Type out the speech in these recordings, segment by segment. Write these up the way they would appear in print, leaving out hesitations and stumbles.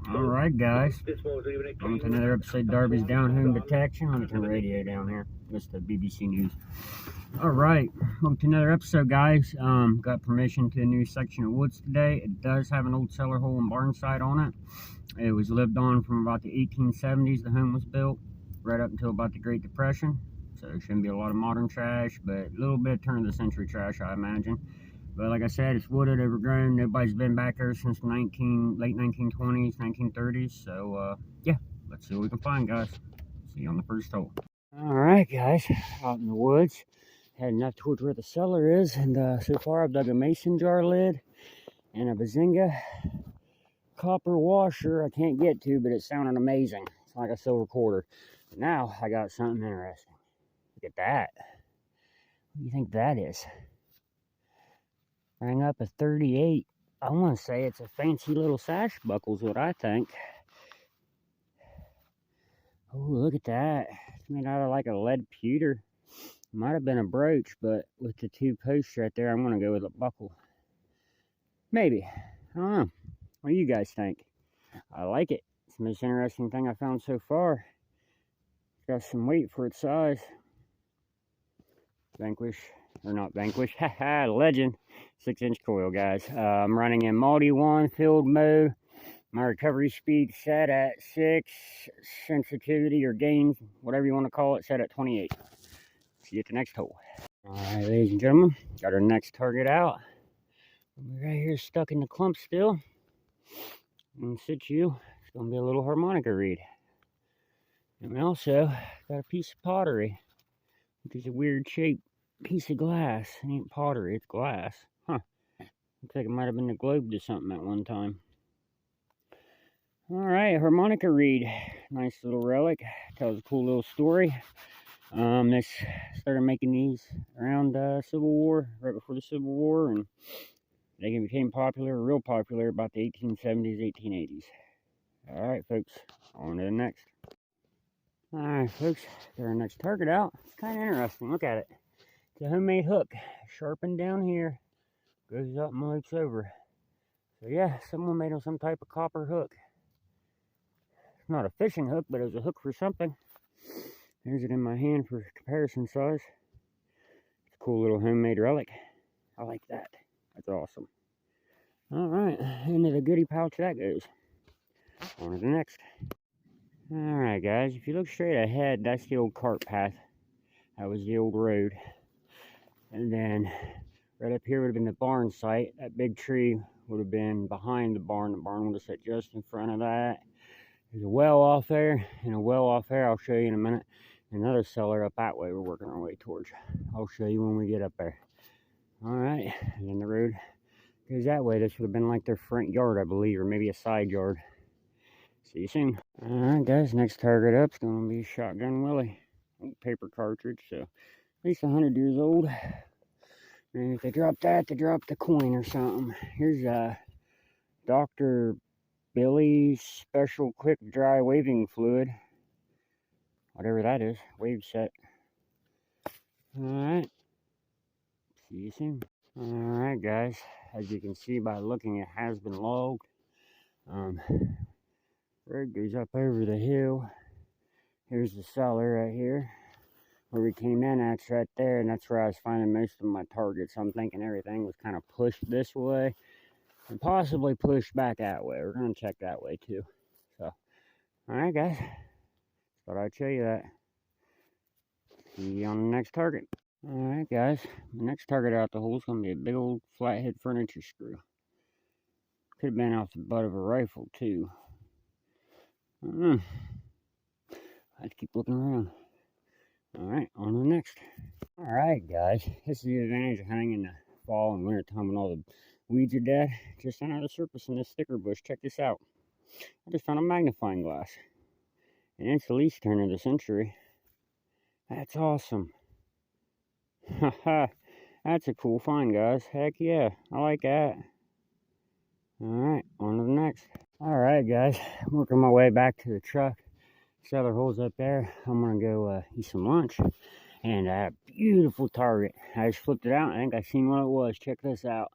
Alright guys, on to another episode of Darby's Down Home Detection. Let me turn the radio down here. That's the BBC News. Alright, welcome to another episode guys. Got permission to a new section of woods today. It does have an old cellar hole and barn site on it. It was lived on from about the 1870s. The home was built right up until about the Great Depression. So there shouldn't be a lot of modern trash, but a little bit turn of the century trash, I imagine. But like I said, it's wooded, overgrown. Nobody's been back there since late 1920s, 1930s. So, yeah, let's see what we can find, guys. See you on the first hole. All right, guys, out in the woods, heading up towards where the cellar is. And so far, I've dug a mason jar lid and a Bazinga copper washer I can't get to, but it sounded amazing. It's like a silver quarter. But now I got something interesting. Look at that. What do you think that is? Rang up a 38. I want to say it's a fancy little sash buckle is what I think. Oh, look at that. It's made out of like a lead pewter. Might have been a brooch, but with the two posts right there, I'm going to go with a buckle. Maybe. I don't know. What do you guys think? I like it. It's the most interesting thing I found so far. It's got some weight for its size. Vanquish. Or not Vanquish, haha, Legend 6-inch coil, guys. I'm running in multi 1 field mode. My recovery speed set at 6, sensitivity or gain, whatever you want to call it, set at 28. See you at the next hole. Alright, ladies and gentlemen, got our next target out. We're right here stuck in the clump still. In situ, it's going to be a little harmonica reed. And we also got a piece of pottery, which is a weird shape. Piece of glass. It ain't pottery, it's glass. Huh. Looks like it might have been the globe to something at one time. Alright, harmonica reed. Nice little relic. Tells a cool little story. This started making these around Civil War, right before the Civil War, and they became popular, real popular, about the 1870s, 1880s. Alright, folks, on to the next. Alright, folks, got our next target out. It's kind of interesting. Look at it. It's a homemade hook, sharpened down here, goes up and loops over. So yeah, someone made some type of copper hook. It's not a fishing hook, but it was a hook for something. There's it in my hand for comparison size. It's a cool little homemade relic. I like that. That's awesome. Alright, into the goodie pouch that goes. On to the next. Alright guys, if you look straight ahead, that's the old cart path. That was the old road. And then right up here would have been the barn site. That big tree would have been behind the barn. The barn would have sat just in front of that. There's a well off there and a well off there. I'll show you in a minute. Another cellar up that way we're working our way towards. I'll show you when we get up there. Alright, and then the road goes that way. This would have been like their front yard, I believe, or maybe a side yard. See you soon. Alright guys, next target up is going to be Shotgun Willie. Old paper cartridge, so at least 100 years old. And if they drop that, they drop the coin or something. Here's Dr. Billy's Special Quick Dry Waving Fluid. Whatever that is. Wave set. Alright. See you soon. Alright guys. As you can see by looking, it has been logged. Road goes up over the hill. Here's the cellar right here. Where we came in, that's right there, and that's where I was finding most of my targets. So I'm thinking everything was kind of pushed this way and possibly pushed back that way. We're going to check that way too. So, alright guys, thought I'd show you that. See you on the next target. Alright guys, the next target out the hole is going to be a big old flathead furniture screw. Could have been off the butt of a rifle too. I don't know. I have to keep looking around. Alright, on to the next. Alright guys, this is the advantage of hunting in the fall and winter time when all the weeds are dead. Just under the surface in this sticker bush. Check this out. I just found a magnifying glass. And it's the least turn of the century. That's awesome. Haha, that's a cool find guys. Heck yeah, I like that. Alright, on to the next. Alright guys, I'm working my way back to the truck. Cellar holes up there. I'm gonna go eat some lunch, and a beautiful target. I just flipped it out. I think I seen what it was. Check this out.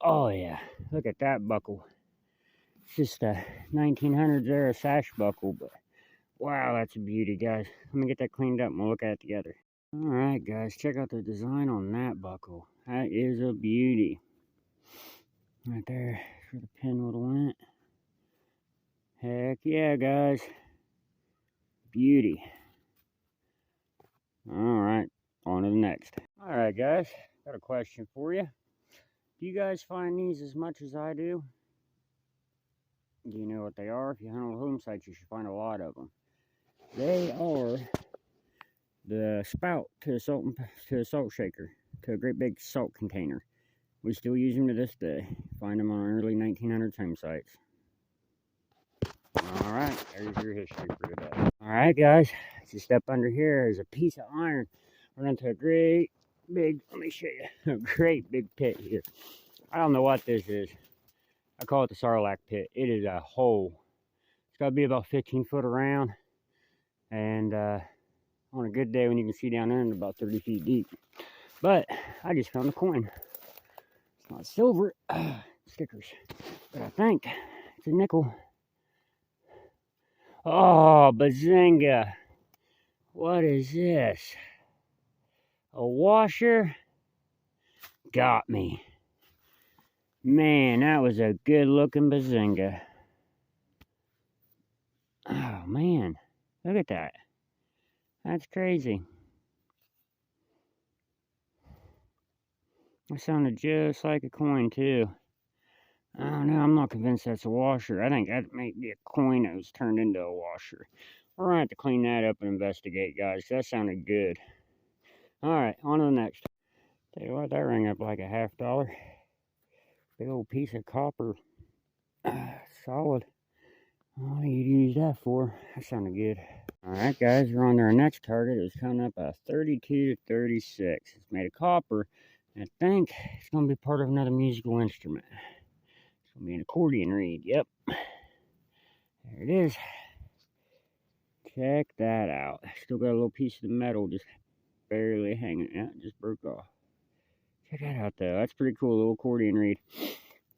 Oh yeah, look at that buckle. It's just a 1900s era sash buckle, but wow, that's a beauty, guys. Let me get that cleaned up and we'll look at it together. Alright guys, check out the design on that buckle. That is a beauty. Right there, where the pin would have went. Heck yeah, guys. Beauty. Alright, on to the next. Alright guys, got a question for you. Do you guys find these as much as I do? Do you know what they are? If you hunt on home sites, you should find a lot of them. They are the spout to a salt shaker, to a great big salt container. We still use them to this day. Find them on early 1900s home sites. Alright, there's your history for today. Alright guys, as you step under here is a piece of iron. We're into a great big, let me show you, a great big pit here. I don't know what this is. I call it the Sarlacc pit. It is a hole. It's got to be about 15 foot around. And on a good day when you can see down in, about 30 feet deep. But I just found a coin. It's not silver, stickers. But I think it's a nickel. Oh, bazinga. What is this? A washer? Got me. Man, that was a good looking bazinga. Oh man, look at that. That's crazy. That sounded just like a coin too. I don't know, I'm not convinced that's a washer. I think that might be a coin that was turned into a washer. We're gonna have to clean that up and investigate, guys. That sounded good. Alright, on to the next. Tell you what, that rang up like a $50. Big old piece of copper. Solid. What do you use that for? That sounded good. Alright guys, we're on to our next target. It was coming up a 32 to 36. It's made of copper. And I think it's going to be part of another musical instrument. It's going to be an accordion reed. Yep. There it is. Check that out. Still got a little piece of the metal just barely hanging out. It just broke off. Check that out though. That's pretty cool, little accordion reed.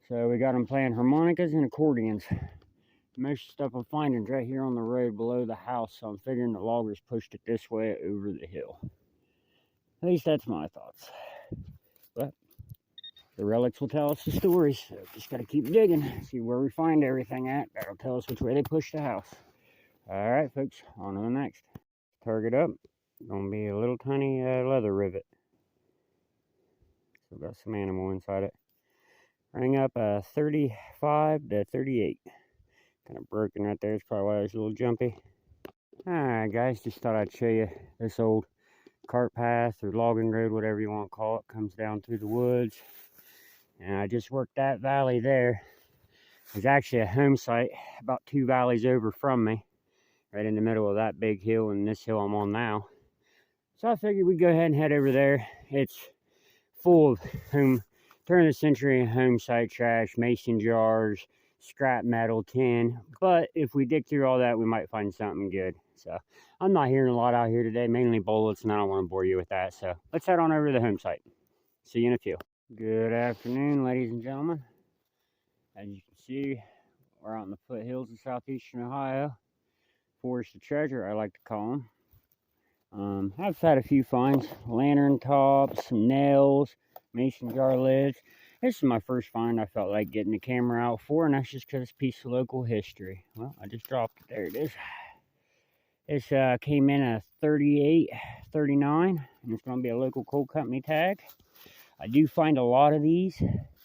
So we got them playing harmonicas and accordions. Most stuff I'm finding is right here on the road below the house, so I'm figuring the loggers pushed it this way over the hill. At least that's my thoughts. But the relics will tell us the stories, so just gotta keep digging, see where we find everything at. That'll tell us which way they pushed the house. Alright folks, on to the next. Target up, gonna be a little tiny leather rivet. So got some animal inside it. Rang up 35 to 38. Kind of broken right there. It's probably why it's a little jumpy. Alright guys, just thought I'd show you this old cart path or logging road, whatever you want to call it. Comes down through the woods. And I just worked that valley there. There's actually a home site about 2 valleys over from me. Right in the middle of that big hill and this hill I'm on now. So I figured we'd go ahead and head over there. It's full of turn of the century home site trash, mason jars, scrap metal, tin. But if we dig through all that, we might find something good. So I'm not hearing a lot out here today, mainly bullets, and I don't want to bore you with that. So let's head on over to the home site. See you in a few. Good afternoon, ladies and gentlemen. As you can see, we're out in the foothills of southeastern Ohio. Forest of treasure, I like to call them. I've had a few finds: lantern tops, some nails, mason jar lids. This is my first find I felt like getting the camera out for, and that's just because it's a piece of local history. Well, I just dropped it. There it is. This came in a 38, 39, and it's going to be a local coal company tag. I do find a lot of these,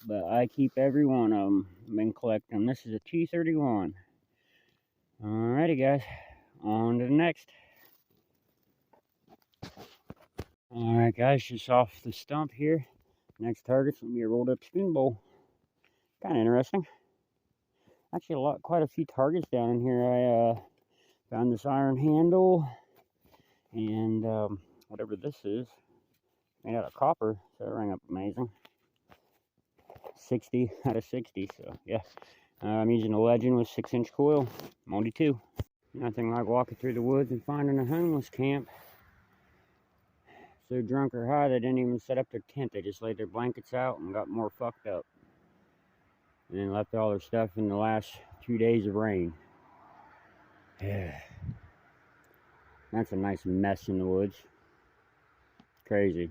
but I keep every one of them. I've been collecting them. This is a 231. Alrighty, guys. On to the next. Alright, guys, just off the stump here. Next target's going to be a rolled up spoon bowl. Kind of interesting. Actually, quite a few targets down in here. I found this iron handle and whatever this is, made out of copper, so it rang up amazing. 60 out of 60, so yeah. I'm using a Legend with 6-inch coil, Multi 2. Nothing like walking through the woods and finding a homeless camp. So drunk or high, they didn't even set up their tent. They just laid their blankets out and got more fucked up. and then left all their stuff in the last 2 days of rain. Yeah. That's a nice mess in the woods. Crazy.